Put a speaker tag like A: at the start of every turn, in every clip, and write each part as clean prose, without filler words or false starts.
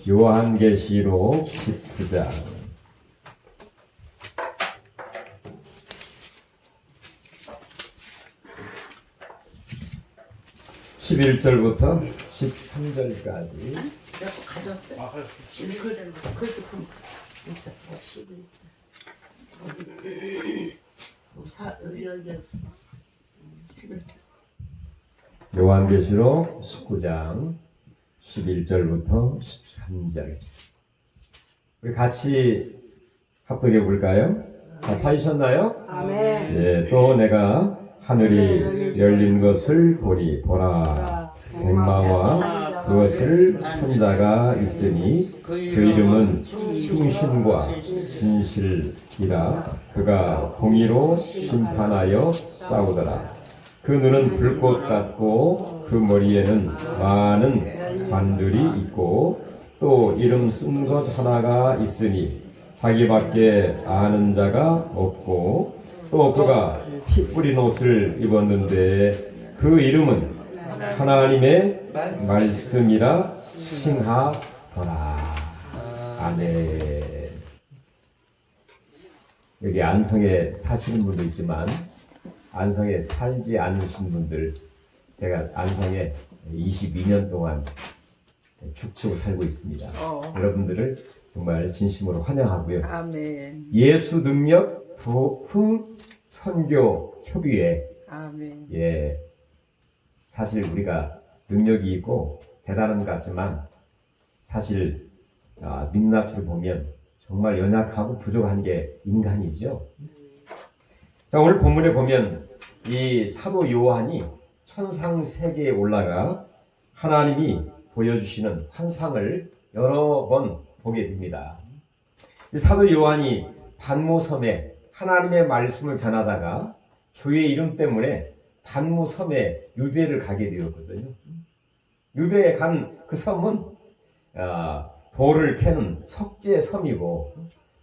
A: 요한계시록 19장 11절부터 13절까지.
B: 내가 가졌어요. 11절부터 글씨 품. 진짜 11절. 11절.
A: 요한계시록 19장 11절부터 13절. 우리 같이 합독해 볼까요? 다 찾으셨나요?
C: 아멘.
A: 예, 또 내가 하늘이 열린 것을 보니 보라 백마와 그것을 탄 자가 있으니 그 이름은 충신과 진실이라. 그가 공의로 심판하여 싸우더라. 그 눈은 불꽃 같고 그 머리에는 많은 관들이 있고 또 이름 쓴 것 하나가 있으니 자기밖에 아는 자가 없고 또 그가 피 뿌린 옷을 입었는데 그 이름은 하나님의 말씀이라 칭하더라. 아멘. 여기 안성에 사시는 분도 있지만 안성에 살지 않으신 분들, 제가 안성에 22년 동안 축치고 살고 있습니다. 여러분들을 정말 진심으로 환영하고요.
B: 아멘.
A: 예수 능력 부흥 선교 협의회.
B: 아멘.
A: 예, 사실 우리가 능력이 있고 대단한 것 같지만 사실 민낯으로 보면 정말 연약하고 부족한 게 인간이죠. 자, 오늘 본문에 보면 이 사도 요한이 천상 세계에 올라가 하나님이 보여주시는 환상을 여러 번 보게 됩니다. 이 사도 요한이 반모섬에 하나님의 말씀을 전하다가 주의 이름 때문에 반모섬에 유배를 가게 되었거든요. 유배에 간 그 섬은 돌을 캐는 석재섬이고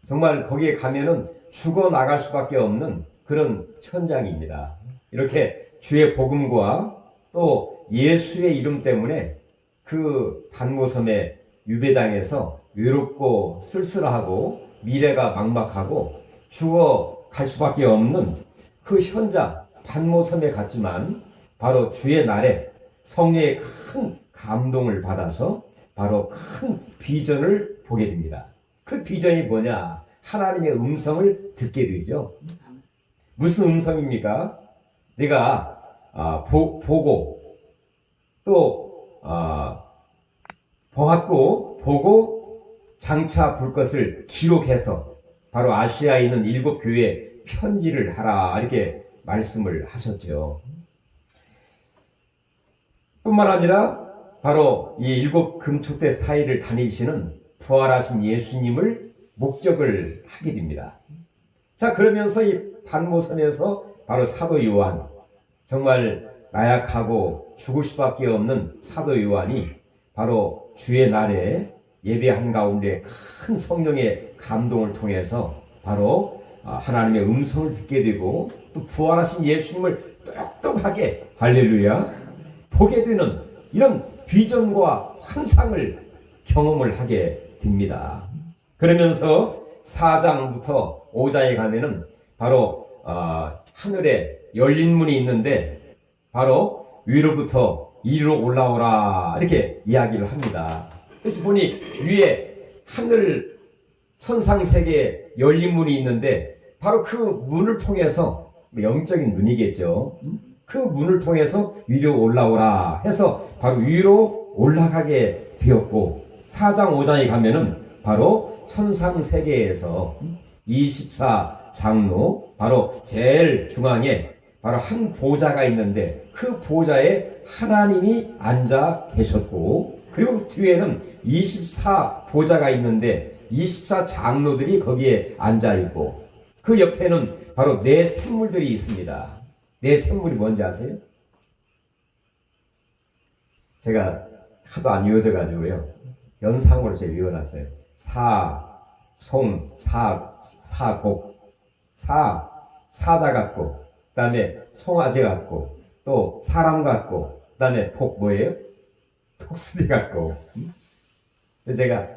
A: 정말 거기에 가면은 죽어 나갈 수밖에 없는 그런 현장입니다. 이렇게 주의 복음과 또 예수의 이름 때문에 그 반모섬의 유배당에서 외롭고 쓸쓸하고 미래가 막막하고 죽어 갈 수밖에 없는 그 현장 반모섬에 갔지만 바로 주의 날에 성령의 큰 감동을 받아서 바로 큰 비전을 보게 됩니다. 그 비전이 뭐냐? 하나님의 음성을 듣게 되죠. 무슨 음성입니까? 내가 보고 또 보았고 보고 장차 볼 것을 기록해서 바로 아시아에 있는 7교회에 편지를 하라 이렇게 말씀을 하셨죠. 뿐만 아니라 바로 이 7 금촉대 사이를 다니시는 부활하신 예수님을 목격을 하게 됩니다. 자, 그러면서 이 반모섬에서 바로 사도 요한, 정말 나약하고 죽을 수밖에 없는 사도 요한이 바로 주의 날에 예배한 가운데 큰 성령의 감동을 통해서 바로 하나님의 음성을 듣게 되고 또 부활하신 예수님을 똑똑하게 할렐루야 보게 되는 이런 비전과 환상을 경험을 하게 됩니다. 그러면서 4장부터 5장에 가면은 바로 하늘에 열린 문이 있는데 바로 위로부터 이리로 올라오라 이렇게 이야기를 합니다. 그래서 보니 위에 하늘 천상 세계에 열린 문이 있는데 바로 그 문을 통해서 영적인 문이겠죠. 그 문을 통해서 위로 올라오라 해서 바로 위로 올라가게 되었고 4장 5장에 가면은 바로 천상 세계에서 24장로 바로 제일 중앙에 바로 한 보좌가 있는데 그 보좌에 하나님이 앉아 계셨고 그리고 그 뒤에는 24보좌가 있는데 24장로들이 거기에 앉아 있고 그 옆에는 바로 네 샘물들이 있습니다. 네 샘물이 뭔지 아세요? 제가 하도 안 외워져 가지고요. 연상으로 제가 외워놨어요. 송, 독. 사자 같고, 그 다음에 송아지 같고, 또 사람 같고, 그 다음에 독 뭐예요? 독수리 같고. 그래서 제가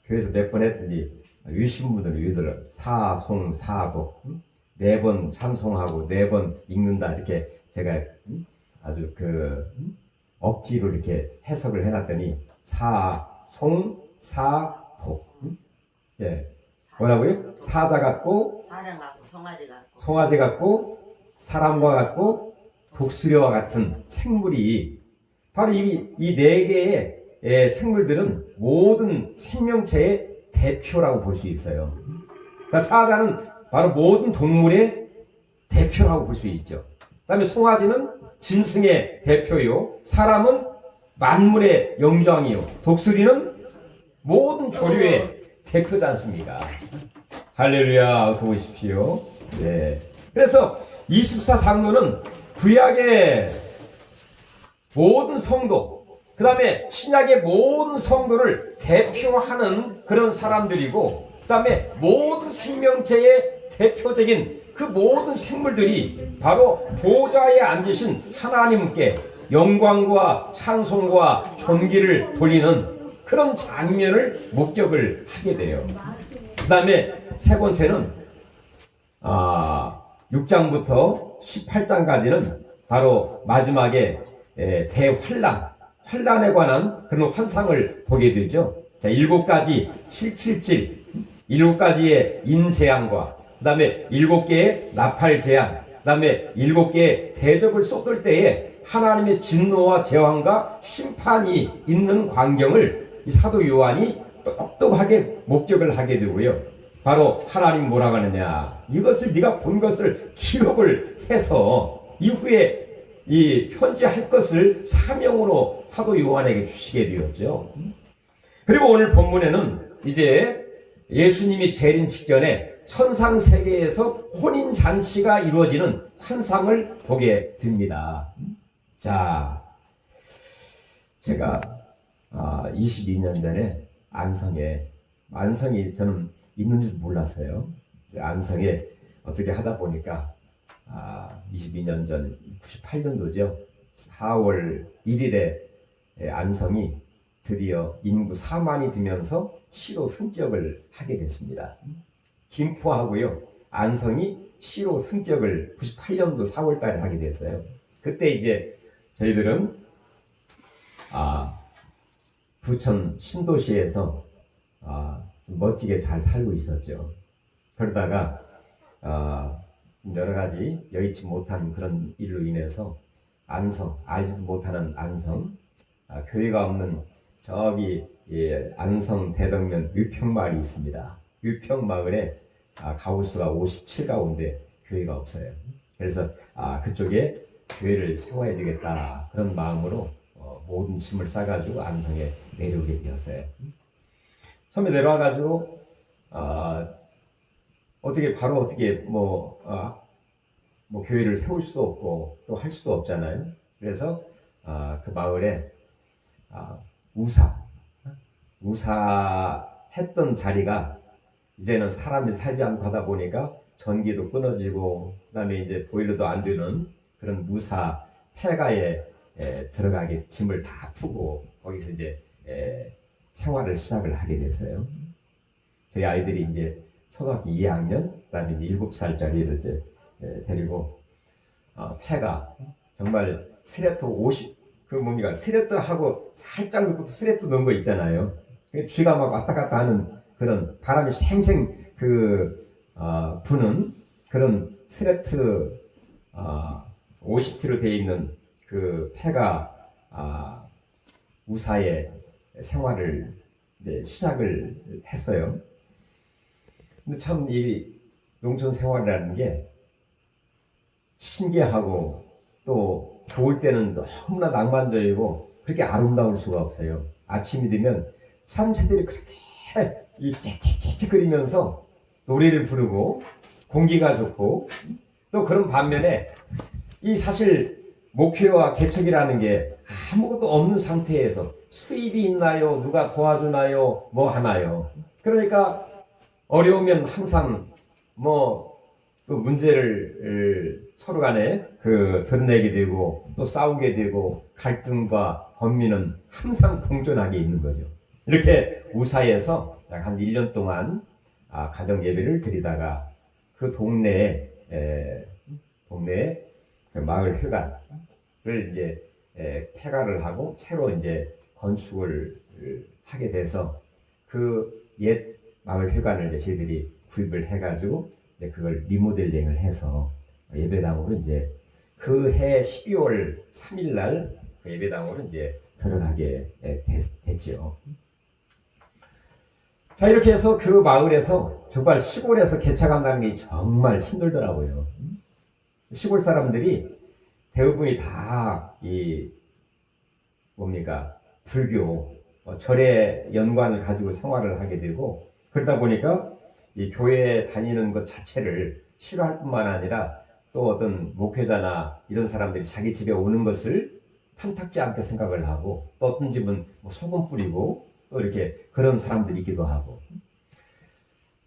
A: 교회에서 몇 번 했더니 유신분들 유들은 사송 사도 4번 찬송하고 4번 읽는다 이렇게 제가 아주 억지로 이렇게 해석을 해놨더니 사송 사도 예 뭐라고요? 사자 같고
B: 사랑 같고 송아지 같고
A: 송아지 같고 사람과 같고 독수리와 같은 생물이 바로 이 4개의 생물들은 모든 생명체의 대표라고 볼 수 있어요. 자, 사자는 바로 모든 동물의 대표라고 볼 수 있죠. 그 다음에 송아지는 짐승의 대표요. 사람은 만물의 영장이요. 독수리는 모든 조류의 대표지 않습니까? 할렐루야, 어서 오십시오. 네. 그래서 24장로는 구약의 모든 성도, 그 다음에 신약의 모든 성도를 대표하는 그런 사람들이고, 그 다음에 모든 생명체의 대표적인 그 모든 생물들이 바로 보좌에 앉으신 하나님께 영광과 찬송과 존귀를 돌리는 그런 장면을 목격을 하게 돼요. 그 다음에 세 번째는 6장부터 18장까지는 바로 마지막에 환란에 관한 그런 환상을 보게 되죠. 자, 7가지 777, 7가지의 인재앙과 그 다음에 7개의 나팔재앙, 그 다음에 7개의 대적을 쏟을 때에 하나님의 진노와 재앙과 심판이 있는 광경을 이 사도 요한이 똑똑하게 목격을 하게 되고요. 바로 하나님 뭐라고 하느냐, 이것을 네가 본 것을 기록을 해서 이후에 이 편지할 것을 사명으로 사도 요한에게 주시게 되었죠. 그리고 오늘 본문에는 이제 예수님이 재림 직전에 천상 세계에서 혼인 잔치가 이루어지는 환상을 보게 됩니다. 자, 제가 22년 전에 안성이 저는 있는지도 몰랐어요. 안성에 어떻게 하다 보니까 22년 전 98년도죠. 4월 1일에 안성이 드디어 인구 4만이 되면서 시로 승격을 하게 됐습니다. 김포하고요, 안성이 시로 승격을 98년도 4월 달에 하게 됐어요. 그때 이제 저희들은 부천 신도시에서 멋지게 잘 살고 있었죠. 그러다가 여러 가지 여의치 못한 그런 일로 인해서 안성, 알지도 못하는 안성, 교회가 없는 저기 안성 대덕면 위평마을이 있습니다. 위평마을에 가구수가 57가구인데 교회가 없어요. 그래서 그쪽에 교회를 세워야 되겠다, 그런 마음으로 모든 짐을 싸가지고 안성에 내려오게 되었어요. 처음에 내려와가지고 어떻게 교회를 세울 수도 없고 또 할 수도 없잖아요. 그래서 그 마을에 우사 했던 자리가 이제는 사람이 살지 않고 하다 보니까 전기도 끊어지고, 그다음에 이제 보일러도 안 되는 그런 무사 폐가에 들어가게 짐을 다 푸고 거기서 이제 생활을 시작을 하게 됐어요. 저희 아이들이 이제 초등학교 2학년, 그다음에 7살짜리를 이제 데리고 폐가 정말 스레트 50, 스레트하고 살짝 넣고 스레트 넣은 거 있잖아요. 쥐가 막 왔다 갔다 하는 그런 바람이 생생 부는 그런 스레트 50T로 되어 있는 그 폐가 우사의 생활을 시작을 했어요. 근데 참 이 농촌 생활이라는 게 신기하고 또 좋을 때는 너무나 낭만적이고 그렇게 아름다울 수가 없어요. 아침이 되면 삼새들이 그렇게 이 짹짹짹짹거리면서 노래를 부르고 공기가 좋고, 또 그런 반면에 이 사실 목표와 개척이라는 게 아무것도 없는 상태에서 수입이 있나요? 누가 도와주나요? 뭐 하나요? 그러니까 어려우면 항상 또 문제를 서로 간에 드러내게 되고 또 싸우게 되고 갈등과 번민은 항상 공존하게 있는 거죠. 이렇게 우사에서 약 한 1년 동안 가정 예배를 드리다가 그 동네에 그 마을 회관을 이제 폐가를 하고 새로 이제 건축을 하게 돼서 그 옛 마을 회관을 이제 저희들이 구입을 해가지고 이제 그걸 리모델링을 해서 예배당으로 이제 그 해 12월 3일 날 그 예배당으로 이제 들어가게 됐죠. 자, 이렇게 해서 그 마을에서 정말 시골에서 개척한다는 게 정말 힘들더라고요. 시골 사람들이 대부분이 다 불교 절의 연관을 가지고 생활을 하게 되고, 그러다 보니까 이 교회에 다니는 것 자체를 싫어할 뿐만 아니라 또 어떤 목회자나 이런 사람들이 자기 집에 오는 것을 탐탁지 않게 생각을 하고, 또 어떤 집은 소금 뿌리고 또 이렇게 그런 사람들이기도 하고.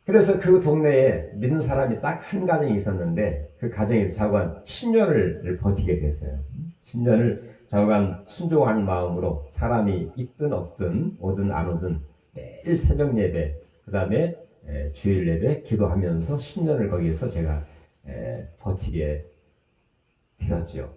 A: 그래서 그 동네에 믿는 사람이 딱 한 가정이 있었는데 그 가정에서 자고한 10년을 버티게 됐어요. 10년을 자고한 순종하는 마음으로 사람이 있든 없든 오든 안 오든 매일 새벽 예배, 그 다음에 주일 예배 기도하면서 10년을 거기에서 제가 버티게 되었죠.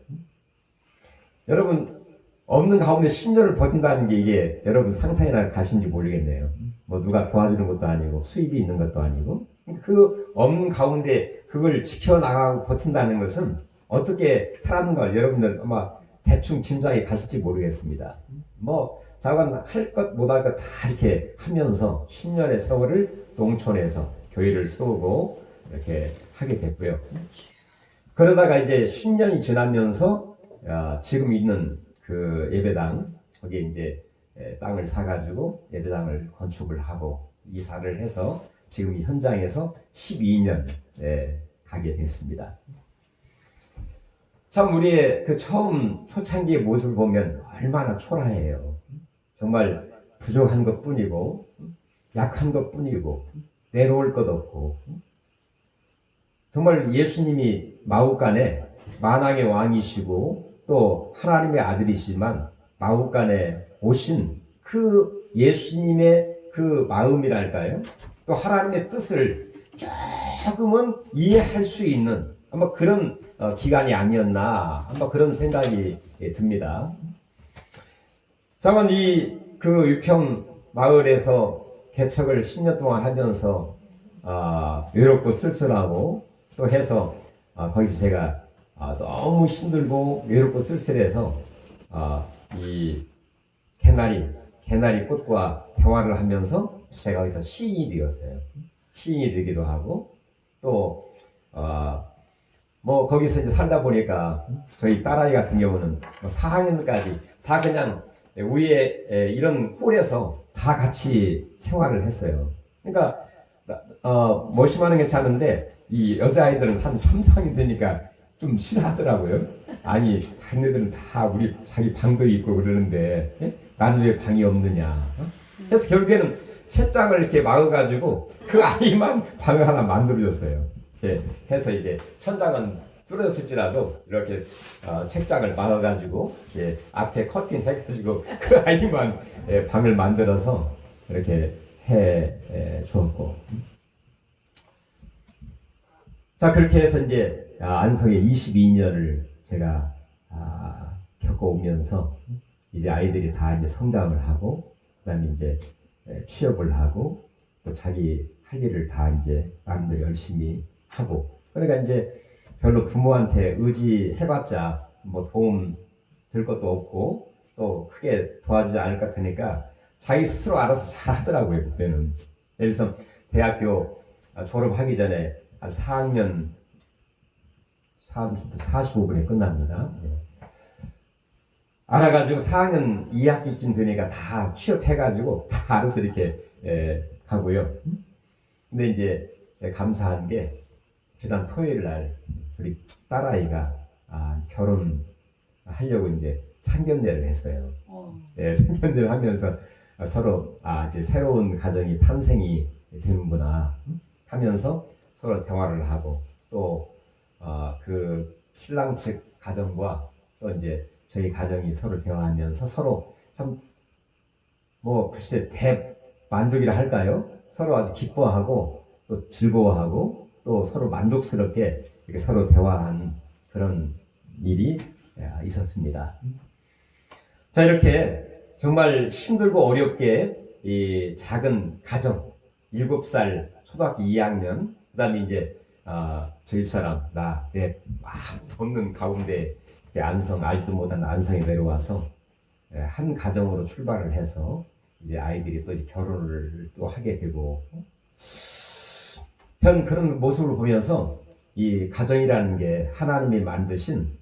A: 여러분, 없는 가운데 10년을 버틴다는 게 이게 여러분 상상이나 가신지 모르겠네요. 뭐 누가 도와주는 것도 아니고 수입이 있는 것도 아니고, 그 없는 가운데 그걸 지켜나가고 버틴다는 것은 어떻게 살았는가 여러분들 아마 대충 짐작이 가실지 모르겠습니다. 뭐 자관 할 것 못할 것 다 이렇게 하면서 10년의 세월을 농촌에서 교회를 세우고 이렇게 하게 됐고요. 그러다가 이제 10년이 지나면서 지금 있는 그 예배당 거기에 이제 땅을 사가지고 예배당을 건축을 하고 이사를 해서 지금 이 현장에서 12년 가게 됐습니다. 참 우리의 그 처음 초창기의 모습을 보면 얼마나 초라해요. 정말 부족한 것뿐이고 약한 것뿐이고 내놓을 것 없고, 정말 예수님이 마हु간에 만왕의 왕이시고 또 하나님의 아들이시지만 마हु간에 오신 그 예수님의 그 마음이랄까요? 또 하나님의 뜻을 조금은 이해할 수 있는 아마 그런 기간이 아니었나 아마 그런 생각이 듭니다. 자만 그 유평 마을에서 개척을 10년 동안 하면서 외롭고 쓸쓸하고 또 해서 거기서 제가 너무 힘들고 외롭고 쓸쓸해서 이 개나리 꽃과 대화를 하면서 제가 거기서 시인이 되었어요. 시인이 되기도 하고 또 뭐 거기서 이제 살다 보니까 저희 딸아이 같은 경우는 4학년까지 다 그냥 위에 이런 홀에서 다 같이 생활을 했어요. 그러니까 머심하는 괜찮은데 이 여자아이들은 한 3, 4학년 되니까 좀 싫어하더라고요. 아니 다른 애들은 다 우리 자기 방도 있고 그러는데 나는 왜 방이 없느냐. 그래서 결국에는 책장을 이렇게 막아가지고 그 아이만 방을 하나 만들어줬어요. 이렇게 해서 이제 천장은 뚫어졌을지라도 이렇게 책장을 막아가지고 앞에 커튼 해가지고 그 아이만 방을 만들어서 이렇게 해 주었고, 자 그렇게 해서 이제 안성에 22년을 제가 겪어오면서 이제 아이들이 다 이제 성장을 하고 그다음에 이제 취업을 하고 또 자기 할 일을 다 이제 마음대로 열심히 하고, 그러니까 이제 별로 부모한테 의지해봤자 뭐 도움 될 것도 없고 또 크게 도와주지 않을 것 같으니까 자기 스스로 알아서 잘 하더라고요. 그때는 예를 들어서 대학교 졸업하기 전에 한 4학년 45분에 끝납니다. 알아가지고 4학년 2학기쯤 되니까 다 취업해가지고 다 알아서 이렇게 가고요. 근데 이제 감사한 게 지난 토요일 날 우리 딸아이가 결혼하려고 이제 상견례를 했어요. 상견례를 하면서 서로 이제 새로운 가정이 탄생이 되는구나 하면서 서로 대화를 하고 또 그 신랑 측 가정과 또 이제 저희 가정이 서로 대화하면서 서로 참 뭐 글쎄 대만족이라 할까요? 서로 아주 기뻐하고 또 즐거워하고 또 서로 만족스럽게 이렇게 서로 대화한 그런 일이 있었습니다. 자, 이렇게 정말 힘들고 어렵게 이 작은 가정, 7살 초등학교 2학년, 그 다음에 이제 저 집사람, 내 돕는 가운데 안성, 알지도 못한 안성에 내려와서 한 가정으로 출발을 해서 이제 아이들이 또 결혼을 또 하게 되고, 그런 모습을 보면서 이 가정이라는 게 하나님이 만드신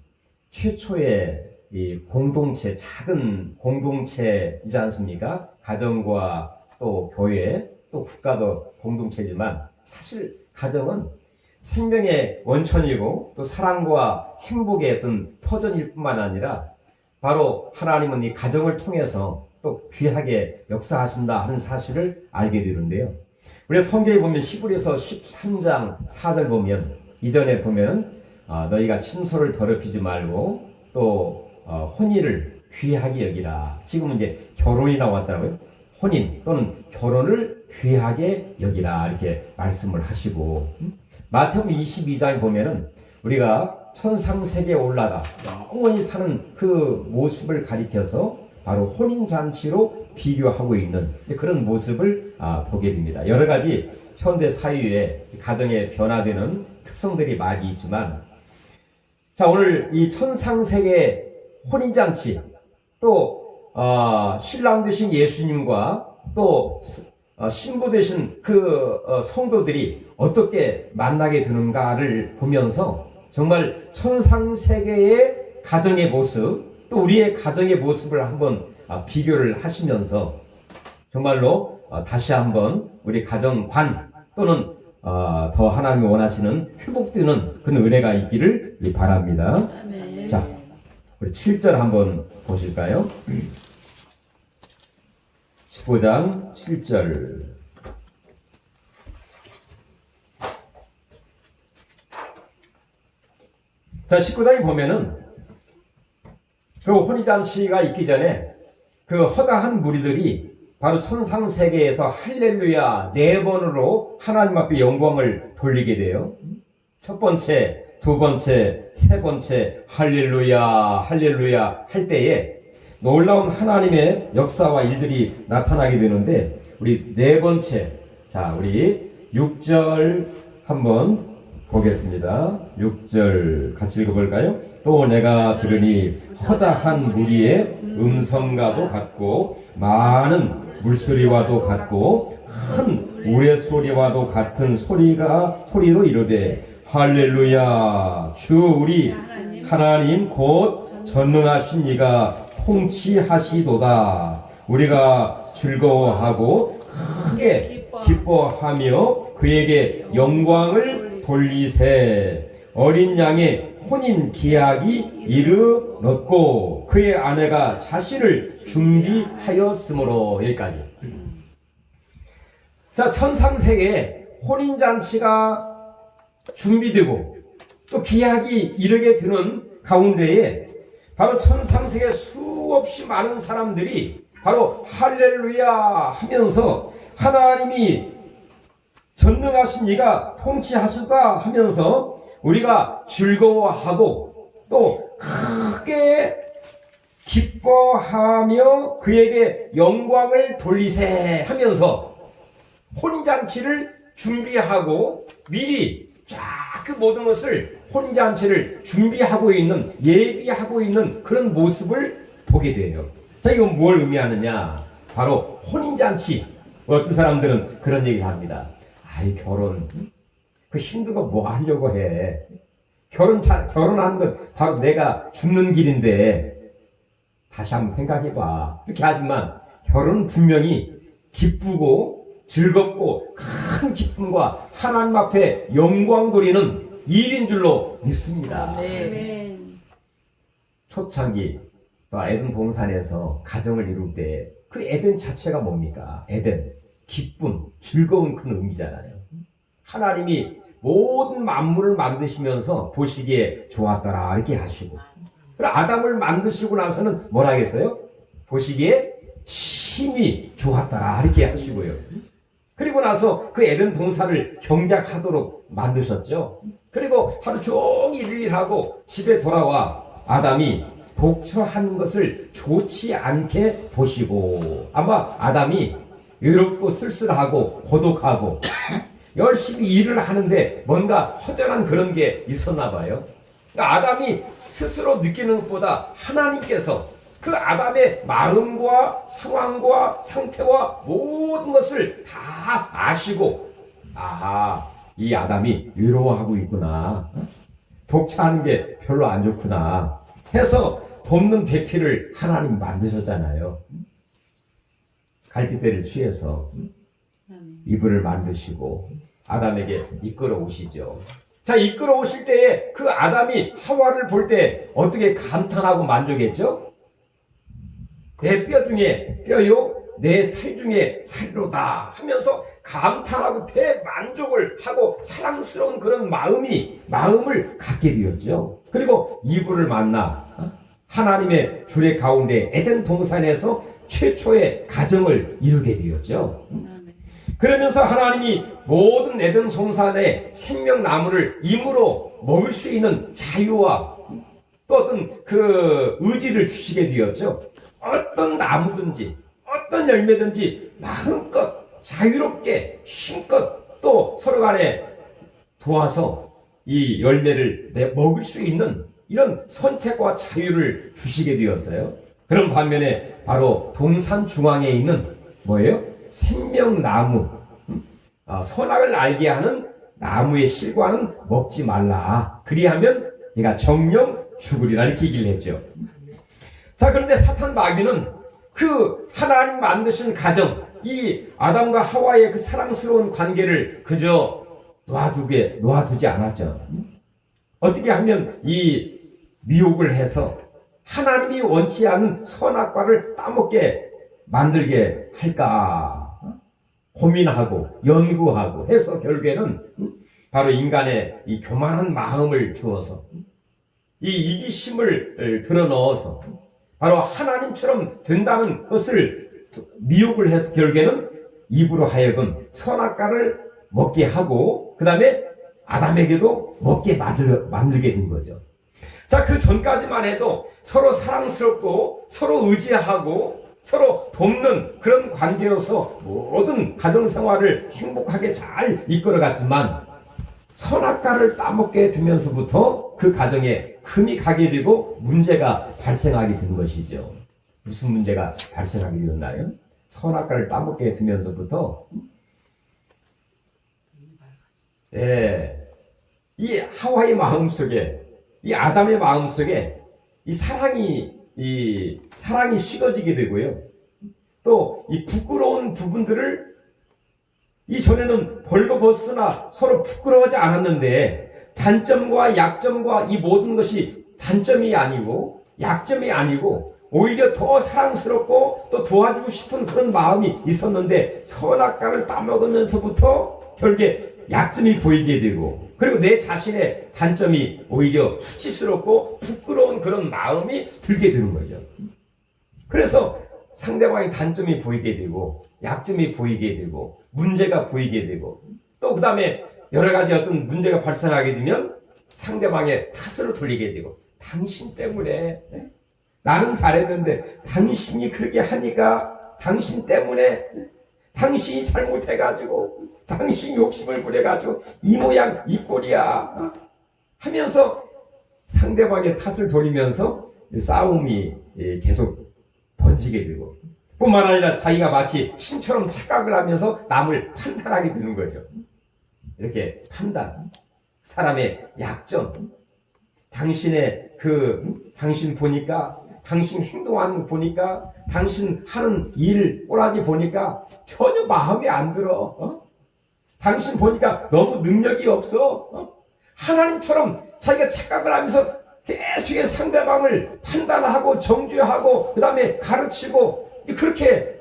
A: 최초의 이 공동체, 작은 공동체이지 않습니까? 가정과 또 교회, 또 국가도 공동체지만 사실 가정은 생명의 원천이고 또 사랑과 행복의 어떤 터전일 뿐만 아니라 바로 하나님은 이 가정을 통해서 또 귀하게 역사하신다 하는 사실을 알게 되는데요. 우리 성경에 보면 히브리서 13장 4절 보면 이전에 보면 너희가 침소를 더럽히지 말고 또 혼인을 귀하게 여기라. 지금은 이제 결혼이 나왔더라고요. 혼인 또는 결혼을 귀하게 여기라 이렇게 말씀을 하시고, 마태복음 22장에 보면은 우리가 천상세계에 올라가 영원히 사는 그 모습을 가리켜서 바로 혼인잔치로 비교하고 있는 그런 모습을 보게 됩니다. 여러 가지 현대 사회에 가정에 변화되는 특성들이 많이 있지만, 자, 오늘 이 천상세계 혼인잔치, 또 신랑 되신 예수님과 또 신부 되신 그 성도들이 어떻게 만나게 되는가를 보면서 정말 천상세계의 가정의 모습, 또 우리의 가정의 모습을 한번 비교를 하시면서 정말로 다시 한번 우리 가정관 또는 더 하나님이 원하시는 회복되는 그런 은혜가 있기를 바랍니다.
B: 아멘.
A: 자, 우리 7절 한번 보실까요? 15장 7절. 자, 19장에 보면은 그 혼인잔치가 있기 전에 그 허다한 무리들이 바로 천상세계에서 할렐루야 4번으로 하나님 앞에 영광을 돌리게 돼요. 첫 번째, 두 번째, 세 번째 할렐루야 할렐루야 할 때에 놀라운 하나님의 역사와 일들이 나타나게 되는데, 우리 네 번째, 자, 우리 6절 한번 보겠습니다. 6절 같이 읽어볼까요? 또 내가 들으니 허다한 무리의 음성과도 같고 많은 물소리와도 같고 큰 우레소리와도 같은 소리로 이르되 할렐루야 주 우리 하나님 곧 전능하신 이가 통치하시도다. 우리가 즐거워하고 크게 기뻐하며 그에게 영광을 돌리세. 어린 양의 혼인 기약이 이르렀고 그의 아내가 자신을 준비하였으므로. 여기까지. 자, 천상세계에 혼인잔치가 준비되고 또 기약이 이르게 되는 가운데에 바로 천상세계 수없이 많은 사람들이 바로 할렐루야 하면서 하나님이 전능하신 이가 통치하시다 하면서 우리가 즐거워하고 또 크게 기뻐하며 그에게 영광을 돌리세 하면서 혼인잔치를 준비하고 미리 쫙 그 모든 것을 혼인잔치를 준비하고 있는, 예비하고 있는 그런 모습을 보게 돼요. 자, 이건 뭘 의미하느냐? 바로 혼인잔치. 어떤 사람들은 그런 얘기를 합니다. 아이, 결혼 그 힘든 거 뭐 하려고 해? 결혼하는 건 바로 내가 죽는 길인데 다시 한번 생각해봐. 이렇게 하지만 결혼은 분명히 기쁘고 즐겁고 큰 기쁨과 하나님 앞에 영광 돌리는 일인 줄로 믿습니다.
B: 네.
A: 초창기 에덴 동산에서 가정을 이룰 때 그 에덴 자체가 뭡니까? 에덴, 기쁨, 즐거운 큰 의미잖아요. 하나님이 모든 만물을 만드시면서 보시기에 좋았더라 이렇게 하시고, 그리고 아담을 만드시고 나서는 뭐라 하겠어요? 보시기에 힘이 좋았다 이렇게 하시고요. 그리고 나서 그 에덴 동산을 경작하도록 만드셨죠. 그리고 하루 종일 일하고 집에 돌아와 아담이 독처하는 것을 좋지 않게 보시고, 아마 아담이 외롭고 쓸쓸하고 고독하고 열심히 일을 하는데 뭔가 허전한 그런 게 있었나 봐요. 그러니까 아담이 스스로 느끼는 것보다 하나님께서 그 아담의 마음과 상황과 상태와 모든 것을 다 아시고, 아하, 이 아담이 외로워하고 있구나, 독차하는 게 별로 안 좋구나 해서 돕는 배필을 하나님 만드셨잖아요. 갈대대를 취해서 이불을 만드시고 아담에게 이끌어 오시죠. 자, 이끌어 오실 때에 그 아담이 하와를 볼 때 어떻게 감탄하고 만족했죠? 내 뼈 중에 뼈요, 내 살 중에 살로다 하면서 감탄하고 대만족을 하고 사랑스러운 그런 마음을 갖게 되었죠. 그리고 이브를 만나 하나님의 주례 가운데 에덴 동산에서 최초의 가정을 이루게 되었죠. 그러면서 하나님이 모든 에덴 동산의 생명나무를 임으로 먹을 수 있는 자유와 또 어떤 그 의지를 주시게 되었죠. 어떤 나무든지 어떤 열매든지 마음껏 자유롭게 힘껏 또 서로 간에 도와서 이 열매를 먹을 수 있는 이런 선택과 자유를 주시게 되었어요. 그런 반면에 바로 동산 중앙에 있는 뭐예요? 생명나무, 선악을 알게 하는 나무의 실과는 먹지 말라. 그리하면 네가 정령 죽으리라 이렇게 얘기를 했죠. 자, 그런데 사탄 마귀는 그 하나님 만드신 가정, 이 아담과 하와의 그 사랑스러운 관계를 그저 놓아두지 않았죠. 어떻게 하면 이 미혹을 해서 하나님이 원치 않은 선악과를 따먹게 만들게 할까 고민하고 연구하고 해서 결국에는 바로 인간의 이 교만한 마음을 주어서 이 이기심을 드러넣어서 바로 하나님처럼 된다는 것을 미혹을 해서 결국에는 입으로 하여금 선악과를 먹게 하고 그 다음에 아담에게도 먹게 만들게 된 거죠. 자, 그 전까지만 해도 서로 사랑스럽고 서로 의지하고 서로 돕는 그런 관계로서 모든 가정생활을 행복하게 잘 이끌어갔지만 선악과를 따먹게 되면서부터 그 가정에 금이 가게 되고 문제가 발생하게 된 것이죠. 무슨 문제가 발생하게 되었나요? 선악과를 따먹게 되면서부터 이 하와의 마음속에 이 아담의 마음속에 이 사랑이 식어지게 되고요. 또 이 부끄러운 부분들을 이전에는 벌거벗으나 서로 부끄러워하지 않았는데 단점과 약점과 이 모든 것이 단점이 아니고 약점이 아니고 오히려 더 사랑스럽고 또 도와주고 싶은 그런 마음이 있었는데 선악과를 따먹으면서부터 결국에 약점이 보이게 되고 그리고 내 자신의 단점이 오히려 수치스럽고 부끄러운 그런 마음이 들게 되는 거죠. 그래서 상대방의 단점이 보이게 되고 약점이 보이게 되고 문제가 보이게 되고 또 그 다음에 여러 가지 어떤 문제가 발생하게 되면 상대방의 탓으로 돌리게 되고 당신 때문에 나는 잘했는데 당신이 그렇게 하니까 당신 때문에 당신이 잘못해가지고 당신이 욕심을 부려가지고 이 모양 이 꼴이야 하면서 상대방의 탓을 돌리면서 싸움이 계속 번지게 되고 뿐만 아니라 자기가 마치 신처럼 착각을 하면서 남을 판단하게 되는 거죠. 이렇게 판단, 사람의 약점, 당신 보니까 당신 행동하는 거 보니까 당신 하는 일 꼬라지 보니까 전혀 마음에 안 들어. 당신 보니까 너무 능력이 없어. 하나님처럼 자기가 착각을 하면서 계속 상대방을 판단하고 정죄하고 그 다음에 가르치고 그렇게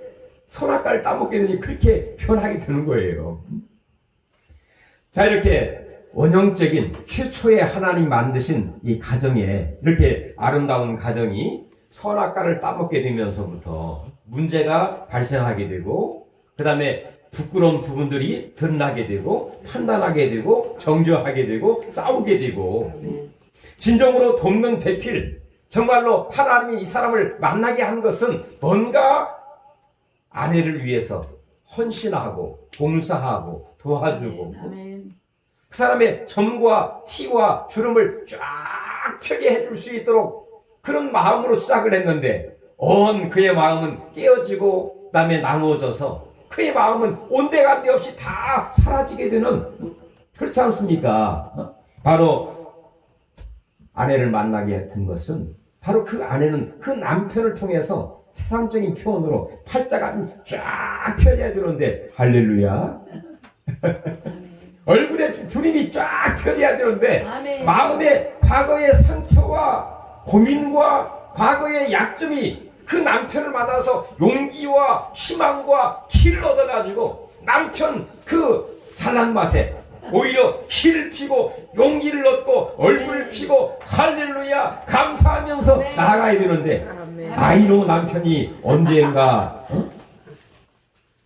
A: 선악과를 따먹게 되니 그렇게 변하게 되는 거예요. 자, 이렇게 원형적인 최초의 하나님 만드신 이 가정에 이렇게 아름다운 가정이 선악과를 따먹게 되면서부터 문제가 발생하게 되고 그 다음에 부끄러운 부분들이 드러나게 되고 판단하게 되고 정죄하게 되고 싸우게 되고 진정으로 돕는 배필 정말로 하나님이 이 사람을 만나게 한 것은 뭔가 아내를 위해서 헌신하고 봉사하고 도와주고
B: 아멘.
A: 그 사람의 점과 티와 주름을 쫙 펴게 해줄 수 있도록 그런 마음으로 시작을 했는데 그의 마음은 깨어지고 그다음에 나누어져서 그의 마음은 온데간데 없이 다 사라지게 되는 그렇지 않습니까? 바로 아내를 만나게 된 것은 바로 그 아내는 그 남편을 통해서 세상적인 표현으로 팔자가 쫙 펴져야 되는데 할렐루야 얼굴에 주름이 쫙 펴져야 되는데
B: 아멘.
A: 마음의 과거의 상처와 고민과 과거의 약점이 그 남편을 만나서 용기와 희망과 키를 얻어가지고 남편 그 잘난 맛에 오히려 키를 피고 용기를 얻고 얼굴을 피고 할렐루야 감사하면서 나아가야 되는데 이놈 남편이 언젠가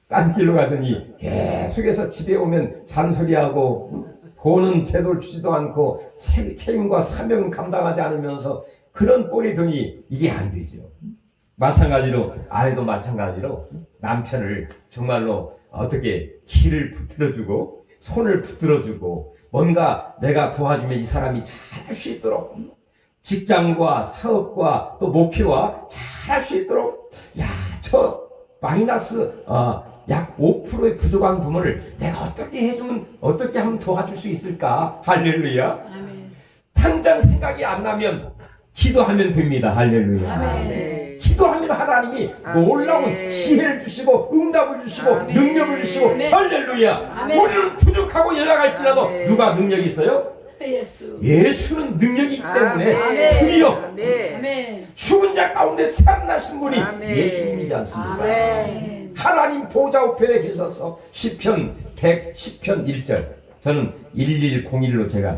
A: 딴 길로 가더니 계속해서 집에 오면 잔소리하고 돈은 제대로 주지도 않고 책임과 사명은 감당하지 않으면서 그런 꼴이 더니 이게 안 되죠. 마찬가지로 아내도 마찬가지로 남편을 정말로 어떻게 길을 붙들어주고 손을 붙들어주고 뭔가 내가 도와주면 이 사람이 잘 할 수 있도록 직장과 사업과 또 목표와 잘 할 수 있도록 저 마이너스 약 5%의 부족한 부분을 내가 어떻게 해주면 어떻게 하면 도와줄 수 있을까? 할렐루야.
B: 아멘.
A: 당장 생각이 안 나면 기도하면 됩니다. 할렐루야.
B: 아멘.
A: 기도하면 하나님이 놀라운 지혜를 주시고 응답을 주시고 능력을 주시고 할렐루야. 우리는 부족하고 연약할지라도 누가 능력이 있어요? 예수는 능력이 있기 때문에 주여
B: 아멘.
A: 죽은 자 가운데 살아나신 분이 예수님이지 않습니까?
B: 아멘.
A: 하나님 보좌 우편에 계셔서 시편 110편 1절 저는 1101로 제가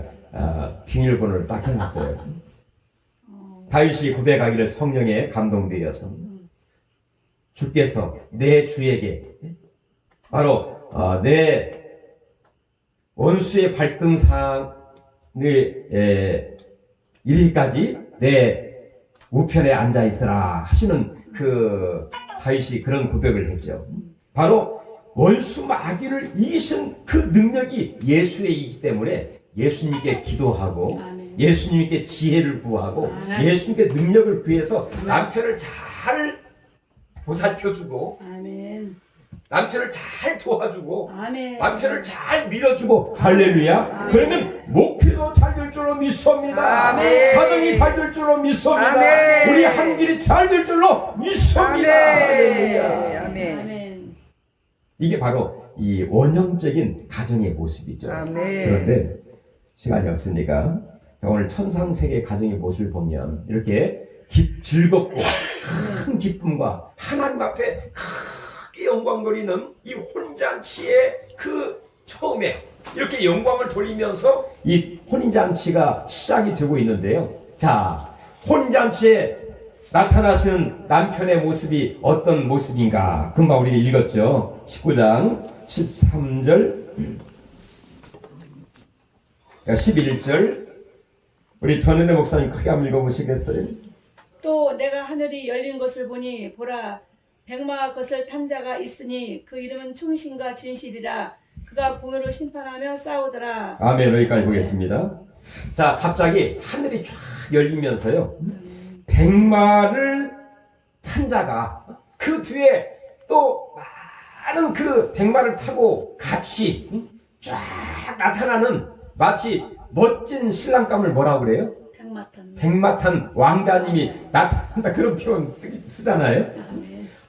A: 비밀번호를 딱 해놨어요. 다윗이 고백하기를 성령에 감동되어서 주께서 내 주에게 바로 내 원수의 발등상을 이르기까지 내 우편에 앉아 있으라 하시는 그 다윗이 그런 고백을 했죠. 바로 원수 마귀를 이기신 그 능력이 예수에 있기 때문에 예수님께 기도하고 예수님께 지혜를 구하고 예수님께 능력을 구해서 남편을 잘 보살펴주고 남편을 잘 도와주고 남편을 잘 밀어주고 할렐루야. 그러면 목표도 잘 될 줄로 믿습니다. 가정이 잘 될 줄로 믿습니다. 우리 한 길이 잘 될 줄로 믿습니다. 할렐루야. 이게 바로 이 원형적인 가정의 모습이죠. 그런데 시간이 없으니까 오늘 천상세계 가정의 모습을 보면 이렇게 즐겁고 큰 기쁨과 하나님 앞에 크게 영광 돌리는 이 혼잔치의 그 처음에 이렇게 영광을 돌리면서 이 혼인잔치가 시작이 되고 있는데요. 자, 혼인잔치에 나타나시는 남편의 모습이 어떤 모습인가? 금방 우리가 읽었죠. 19장 13절 11절 우리 전현애 목사님 크게 한번 읽어보시겠어요?
C: 또 내가 하늘이 열린 것을 보니 보라 백마와 것을 탄 자가 있으니 그 이름은 충신과 진실이라 그가 공의로 심판하며 싸우더라.
A: 아멘. 여기까지 보겠습니다. 자, 갑자기 하늘이 쫙 열리면서요 백마를 탄 자가 그 뒤에 또 많은 그 백마를 타고 같이 쫙 나타나는 마치 멋진 신랑감을 뭐라고 그래요? 백마 탄 왕자님이 나타난다 그런 표현 쓰잖아요.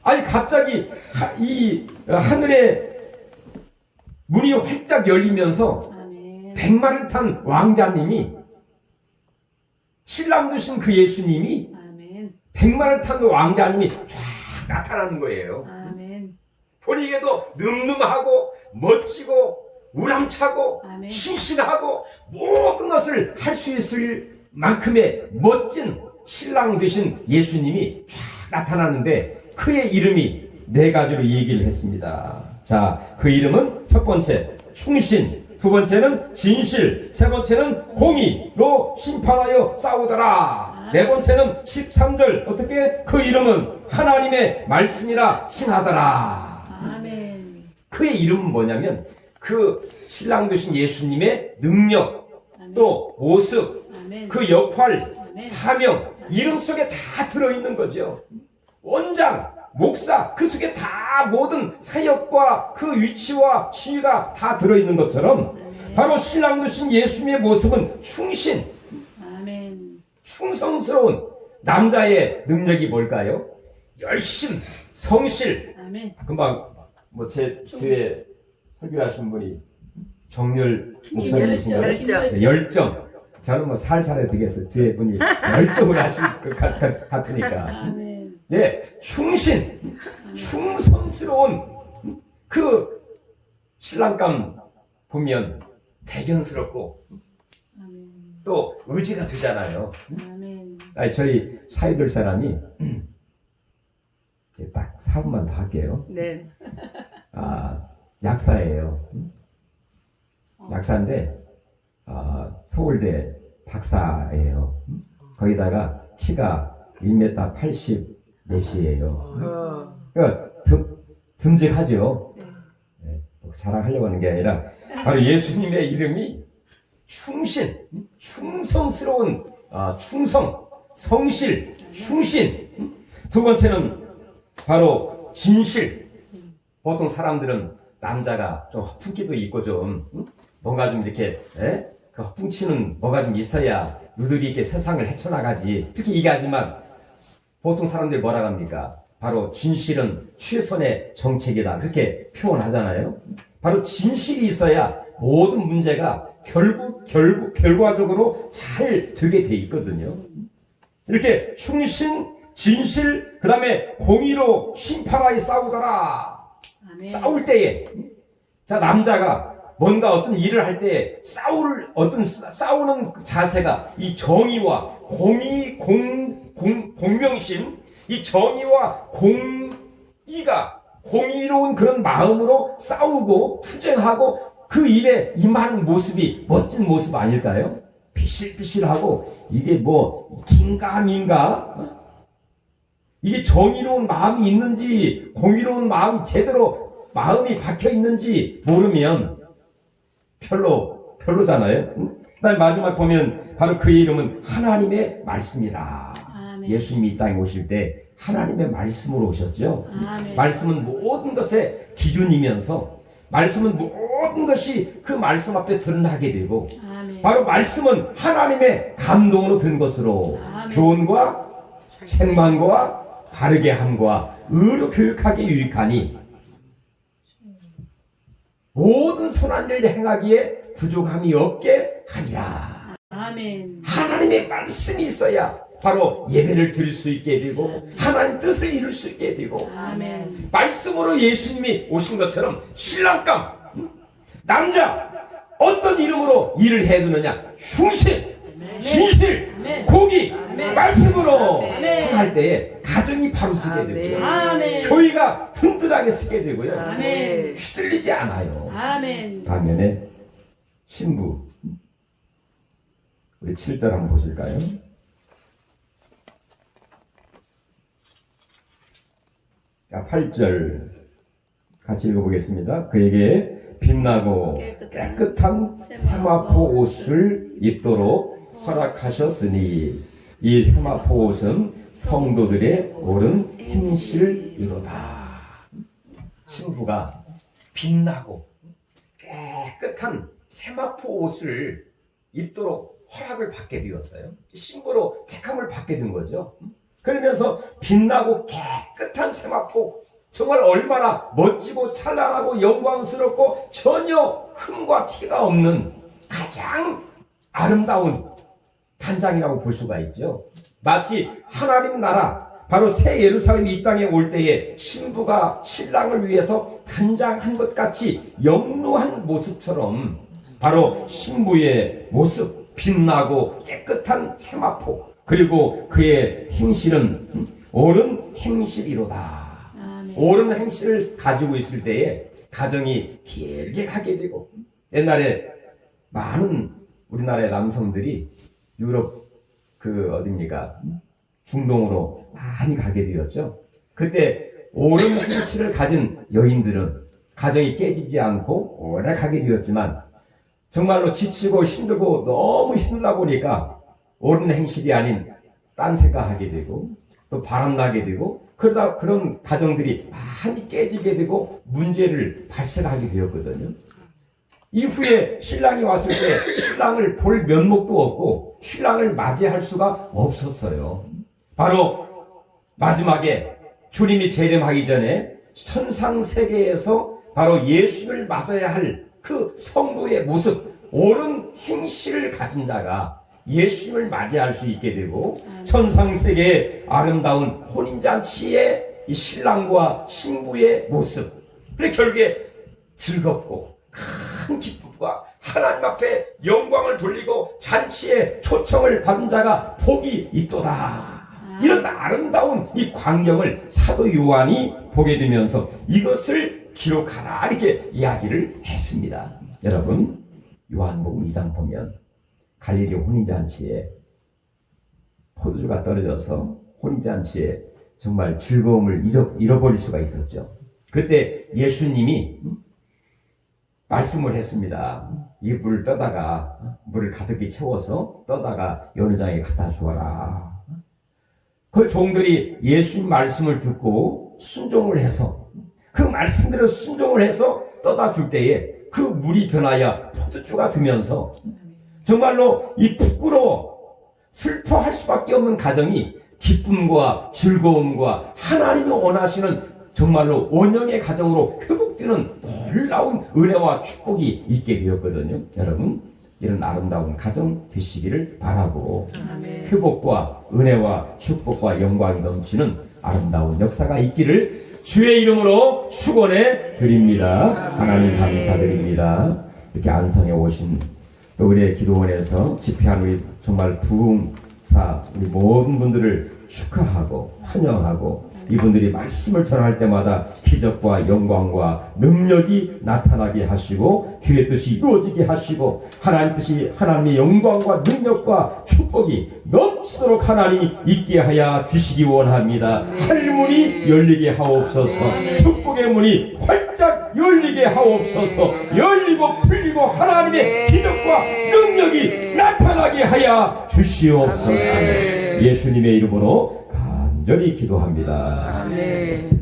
A: 아니 갑자기 이 하늘의 문이 활짝 열리면서 백마를 탄 왕자님이 신랑 되신 그 예수님이 백마를 탄 왕자님이 쫙 나타나는 거예요. 보니에도 늠름하고 멋지고 우람차고 신실하고 모든 것을 할 수 있을 만큼의 멋진 신랑 되신 예수님이 쫙 나타나는데 그의 이름이 네 가지로 얘기를 했습니다. 자, 그 이름은 첫 번째 충신, 두 번째는 진실, 세 번째는 공의로 심판하여 싸우더라. 네 번째는 13절 어떻게 그 이름은 하나님의 말씀이라 칭하더라.
C: 아멘.
A: 그의 이름은 뭐냐면 그 신랑 되신 예수님의 능력, 또 모습,
C: 아멘.
A: 그 역할,
C: 아멘.
A: 사명, 이름 속에 다 들어있는 거죠. 원장, 목사, 그 속에 다 모든 사역과 그 위치와 지위가 다 들어있는 것처럼 바로 신랑 되신 예수님의 모습은 충신,
C: 아멘.
A: 충성스러운 남자의 능력이 뭘까요? 열심, 성실.
C: 아멘.
A: 금방 뭐 제 뒤에 설교하신 분이 정렬
C: 열정.
A: 목사님이신가요? 열정. 저는 뭐 살살해 되겠어요. 뒤에 분이 열정을 하실 것 같으니까.
C: 아멘.
A: 네, 충신, 충성스러운 그 신랑감 보면 대견스럽고
C: 아멘.
A: 또 의지가 되잖아요.
C: 아멘.
A: 아니, 저희 사이들 사람이 이제 딱 4분만 더 할게요.
B: 네.
A: 약사예요. 약사인데 서울대 박사예요. 거기다가 키가 1m 80 몇이에요. 그러니까 듬직하죠. 네, 자랑하려고 하는 게 아니라 바로 예수님의 이름이 충신, 충성스러운 충성, 성실, 충신. 두 번째는 바로 진실. 보통 사람들은 남자가 좀 허풍기도 있고 좀 뭔가 좀 이렇게 그 허풍치는 뭐가 좀 있어야 누들이 있게 세상을 헤쳐나가지 이렇게 얘기하지만 보통 사람들이 뭐라 합니까? 바로 진실은 최선의 정책이다 그렇게 표현하잖아요. 바로 진실이 있어야 모든 문제가 결과적으로 잘 되게 돼 있거든요. 이렇게 충신, 진실, 그 다음에 공의로 심판하여 싸우더라.
C: 아멘.
A: 싸울 때에 자 남자가 뭔가 어떤 일을 할 때 싸우는 자세가 이 정의와 공의, 공명심, 이 정의와 공의가 공의로운 그런 마음으로 싸우고 투쟁하고 그 일에 임하는 모습이 멋진 모습 아닐까요? 비실비실하고 이게 뭐 긴가민가? 이게 정의로운 마음이 있는지 공의로운 마음이 제대로 마음이 박혀 있는지 모르면 별로잖아요. 그다음 마지막 보면 바로 그의 이름은 하나님의 말씀이라.
C: 아멘.
A: 예수님이 이 땅에 오실 때 하나님의 말씀으로 오셨죠.
C: 아멘.
A: 말씀은 모든 것의 기준이면서 말씀은 모든 것이 그 말씀 앞에 드러나게 되고
C: 아멘.
A: 바로 말씀은 하나님의 감동으로 든 것으로
C: 아멘.
A: 교훈과 책망과 바르게 함과 의로 교육하기에 유익하니 모든 선한 일을 행하기에 부족함이 없게 함이라.
C: 아멘.
A: 하나님의 말씀이 있어야 바로 예배를 드릴 수 있게 되고 하나님 뜻을 이룰 수 있게 되고
C: 아멘.
A: 말씀으로 예수님이 오신 것처럼 신랑감 남자 어떤 이름으로 일을 해두느냐 충신 진실
C: 아멘.
A: 공의
C: 아멘.
A: 말씀으로
C: 아멘.
A: 행할 때에 가정이 바로 서게 되죠.
C: 아멘.
A: 교회가 든든하게 서게 되고요.
C: 아멘.
A: 휘둘리지 않아요.
C: 아멘.
A: 반면에 신부 우리 7절 한번 보실까요? 자, 8절 같이 읽어보겠습니다. 그에게 빛나고 깨끗한 세마포 옷을 입도록 허락하셨으니 이 세마포 옷은 성도들의 옳은 행실이로다. 신부가 빛나고 깨끗한 세마포 옷을 입도록 허락을 받게 되었어요. 신부로 택함을 받게 된 거죠. 그러면서 빛나고 깨끗한 세마포 정말 얼마나 멋지고 찬란하고 영광스럽고 전혀 흠과 티가 없는 가장 아름다운 단장이라고 볼 수가 있죠. 마치 하나님 나라 바로 새 예루살렘이 이 땅에 올 때에 신부가 신랑을 위해서 단장한 것 같이 영롱한 모습처럼 바로 신부의 모습 빛나고 깨끗한 세마포 그리고 그의 행실은 옳은 행실이로다. 옳은 행실을 가지고 있을 때에 가정이 길게 가게 되고, 옛날에 많은 우리나라의 남성들이 유럽 어딥니까? 중동으로 많이 가게 되었죠. 그때 옳은 행실을 가진 여인들은 가정이 깨지지 않고 오래 가게 되었지만, 정말로 지치고 힘들고 너무 힘들다 보니까 옳은 행실이 아닌 딴 생각하게 되고 또 바람나게 되고, 그러다 그런 가정들이 많이 깨지게 되고 문제를 발생하게 되었거든요. 이후에 신랑이 왔을 때 신랑을 볼 면목도 없고 신랑을 맞이할 수가 없었어요. 바로 마지막에 주님이 재림하기 전에 천상세계에서 바로 예수를 맞아야 할 그 성도의 모습, 옳은 행실을 가진 자가 예수님을 맞이할 수 있게 되고, 천상세계의 아름다운 혼인잔치의 이 신랑과 신부의 모습, 그래 결국에 즐겁고 큰 기쁨과 하나님 앞에 영광을 돌리고 잔치의 초청을 받은 자가 복이 있도다. 이런 아름다운 이 광경을 사도 요한이 보게 되면서 이것을 기록하라 이렇게 이야기를 했습니다. 여러분, 요한복음 2장 보면 갈릴리 혼인잔치에 포도주가 떨어져서 혼인잔치에 정말 즐거움을 잃어버릴 수가 있었죠. 그때 예수님이 말씀을 했습니다. 이 물을 떠다가 물을 가득히 채워서 떠다가 연회장에 갖다 주어라. 그 종들이 예수님 말씀을 듣고 순종을 해서 그 말씀대로 순종을 해서 떠다 줄 때에 그 물이 변하여 포도주가 되면서 정말로 이 부끄러워 슬퍼할 수밖에 없는 가정이 기쁨과 즐거움과 하나님이 원하시는 정말로 원형의 가정으로 회복되는 놀라운 은혜와 축복이 있게 되었거든요. 여러분, 이런 아름다운 가정 되시기를 바라고,
B: 아멘.
A: 회복과 은혜와 축복과 영광이 넘치는 아름다운 역사가 있기를 주의 이름으로 축원해 드립니다. 하나님 감사드립니다. 이렇게 안성에 오신 또 우리의 기도원에서 집회한 우리 정말 부흥사 우리 모든 분들을 축하하고 환영하고, 이분들이 말씀을 전할 때마다 기적과 영광과 능력이 나타나게 하시고 주의 뜻이 이루어지게 하시고 하나님 뜻이, 하나님의 영광과 능력과 축복이 넘치도록 하나님이 있게 하여 주시기 원합니다. 하늘문이 열리게 하옵소서. 축복의 문이 활짝 열리게 하옵소서. 열리고 풀리고 하나님의 기적과 능력이 나타나게 하여 주시옵소서. 예수님의 이름으로 간절히 기도합니다.
B: 아멘.